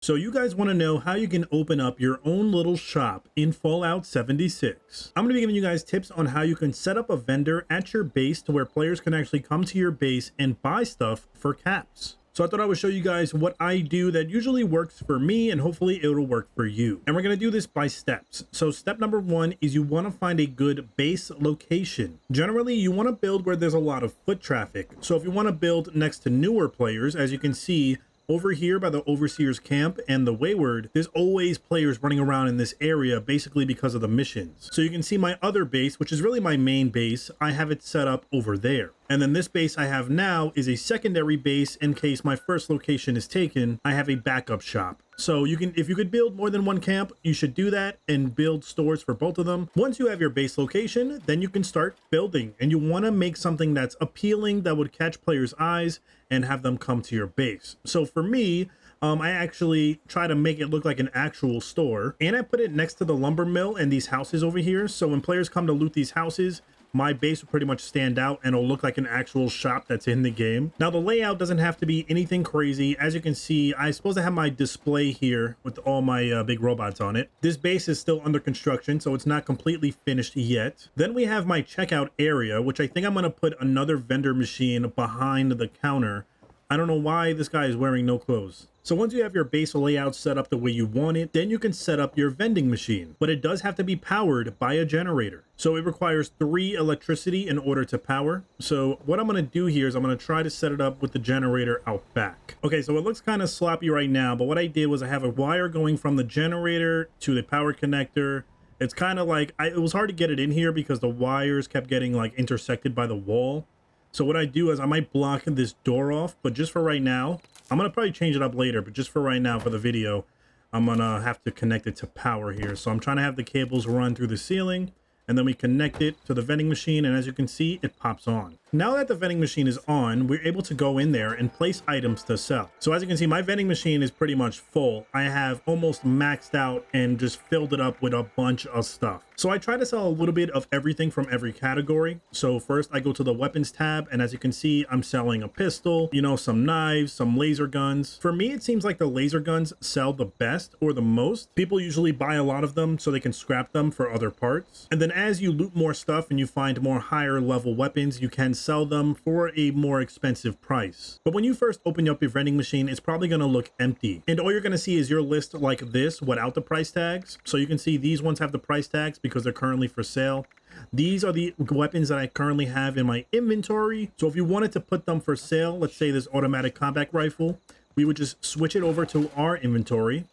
So you guys want to know how you can open up your own little shop in Fallout 76. I'm going to be giving you guys tips on how you can set up a vendor at your base to where players can actually come to your base and buy stuff for caps. So I thought I would show you guys what I do that usually works for me, and hopefully it'll work for you. And we're going to do this by steps. So step number one is you want to find a good base location. Generally, you want to build where there's a lot of foot traffic. So if you want to build next to newer players, as you can see, over here by the Overseer's camp and the Wayward, there's always players running around in this area basically because of the missions. So you can see my other base, which is really my main base, I have it set up over there. And then this base I have now is a secondary base in case my first location is taken. I have a backup shop. So you can, if you could build more than one camp, you should do that and build stores for both of them. Once you have your base location, then you can start building, and you want to make something that's appealing, that would catch players' eyes and have them come to your base. So for me, I actually try to make it look like an actual store, and I put it next to the lumber mill and these houses over here. So when players come to loot these houses, my base will pretty much stand out and it'll look like an actual shop that's in the game. Now the layout doesn't have to be anything crazy. As you can see, I suppose I have my display here with all my big robots on it. This base is still under construction, so it's not completely finished yet. Then we have my checkout area, which I think I'm gonna put another vendor machine behind the counter. I don't know why this guy is wearing no clothes. So once you have your base layout set up the way you want it, then you can set up your vending machine, but it does have to be powered by a generator. So it requires 3 electricity in order to power. So what I'm going to do here is I'm going to try to set it up with the generator out back. Okay, so it looks kind of sloppy right now, but what I did was I have a wire going from the generator to the power connector. It's kind of like, it was hard to get it in here because the wires kept getting like intersected by the wall. So what I do is I might block this door off, but just for right now, I'm going to probably change it up later, but just for right now for the video, I'm going to have to connect it to power here. So I'm trying to have the cables run through the ceiling, and then we connect it to the vending machine, and as you can see, it pops on. Now that the vending machine is on, we're able to go in there and place items to sell. So as you can see, my vending machine is pretty much full. I have almost maxed out and just filled it up with a bunch of stuff. So I try to sell a little bit of everything from every category. So first I go to the weapons tab, and as you can see, I'm selling a pistol, you know, some knives, some laser guns. For me, it seems like the laser guns sell the best or the most. People usually buy a lot of them so they can scrap them for other parts. And then as you loot more stuff and you find more higher level weapons, you can sell them for a more expensive price. But when you first open up your vending machine, it's probably going to look empty, and all you're going to see is your list like this without the price tags. So you can see these ones have the price tags because they're currently for sale. These are the weapons that I currently have in my inventory. So if you wanted to put them for sale, let's say this automatic combat rifle, we would just switch it over to our inventory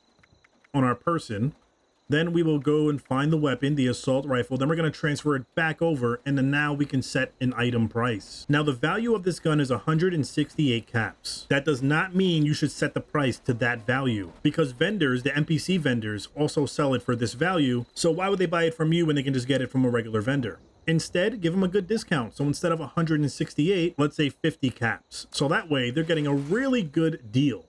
on our person. Then we will go and find the weapon, the assault rifle. Then we're going to transfer it back over, and then now we can set an item price. Now the value of this gun is 168 caps. That does not mean you should set the price to that value, because vendors, the NPC vendors, also sell it for this value. So why would they buy it from you when they can just get it from a regular vendor? Instead, give them a good discount. So instead of 168, let's say 50 caps. So that way they're getting a really good deal.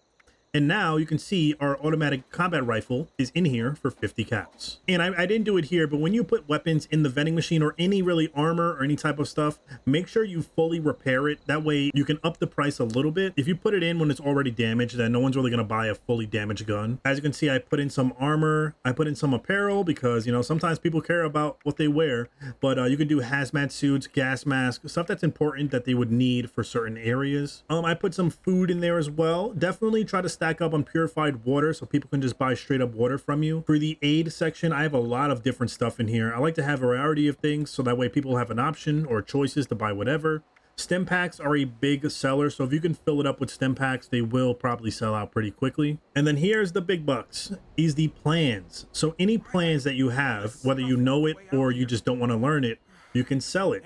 And now you can see our automatic combat rifle is in here for 50 caps. And I didn't do it here, but when you put weapons in the vending machine or any really armor or any type of stuff, make sure you fully repair it. That way you can up the price a little bit. If you put it in when it's already damaged, then no one's really going to buy a fully damaged gun. As you can see, I put in some armor. I put in some apparel because, you know, sometimes people care about what they wear, but you can do hazmat suits, gas masks, stuff that's important that they would need for certain areas. I put some food in there as well. Definitely try to stack up on purified water so people can just buy straight up water from you. For the aid section, I have a lot of different stuff in here. I like to have a variety of things so that way people have an option or choices to buy whatever. Stem packs are a big seller, so if you can fill it up with stem packs, they will probably sell out pretty quickly. And then here's the big bucks, is the plans. So any plans that you have, whether you know it or you just don't want to learn it, you can sell it.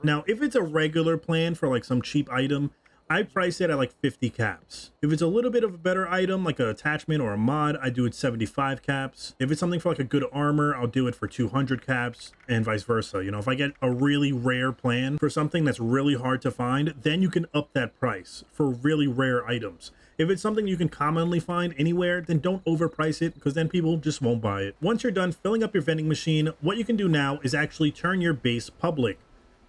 Now, if it's a regular plan for like some cheap item, I price it at like 50 caps. If it's a little bit of a better item, like an attachment or a mod, I do it 75 caps. If it's something for like a good armor, I'll do it for 200 caps, and vice versa. You know, if I get a really rare plan for something that's really hard to find, then you can up that price for really rare items. If it's something you can commonly find anywhere, then don't overprice it, because then people just won't buy it. Once you're done filling up your vending machine, what you can do now is actually turn your base public.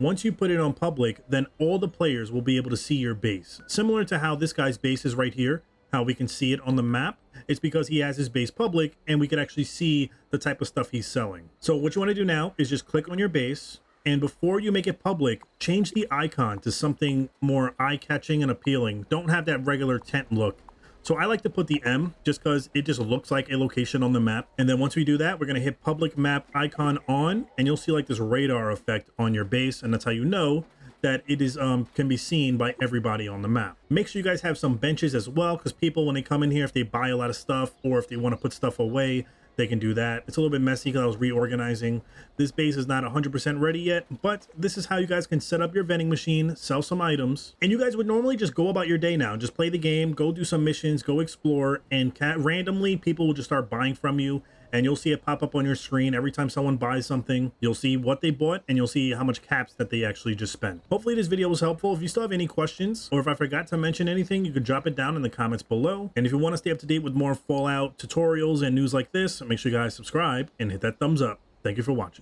Once you put it on public, then all the players will be able to see your base. Similar to how this guy's base is right here. how we can see it on the map. It's because he has his base public and we can actually see the type of stuff he's selling. So what you want to do now is just click on your base, and before you make it public, change the icon to something more eye-catching and appealing. Don't have that regular tent look. So I like to put the M just because it just looks like a location on the map. And then once we do that, we're going to hit public map icon on, and you'll see like this radar effect on your base. And that's how you know that it is can be seen by everybody on the map. Make sure you guys have some benches as well, because people, when they come in here, if they buy a lot of stuff or if they want to put stuff away, they can do that. It's a little bit messy because I was reorganizing. This base is not 100% ready yet, but this is how you guys can set up your vending machine, sell some items, and you guys would normally just go about your day now. Just play the game, go do some missions, go explore, and randomly people will just start buying from you, and you'll see it pop up on your screen. Every time someone buys something, you'll see what they bought, and you'll see how much caps that they actually just spent. Hopefully this video was helpful. If you still have any questions, or if I forgot to mention anything, you could drop it down in the comments below. And if you want to stay up to date with more Fallout tutorials and news like this, make sure you guys subscribe and hit that thumbs up. Thank you for watching.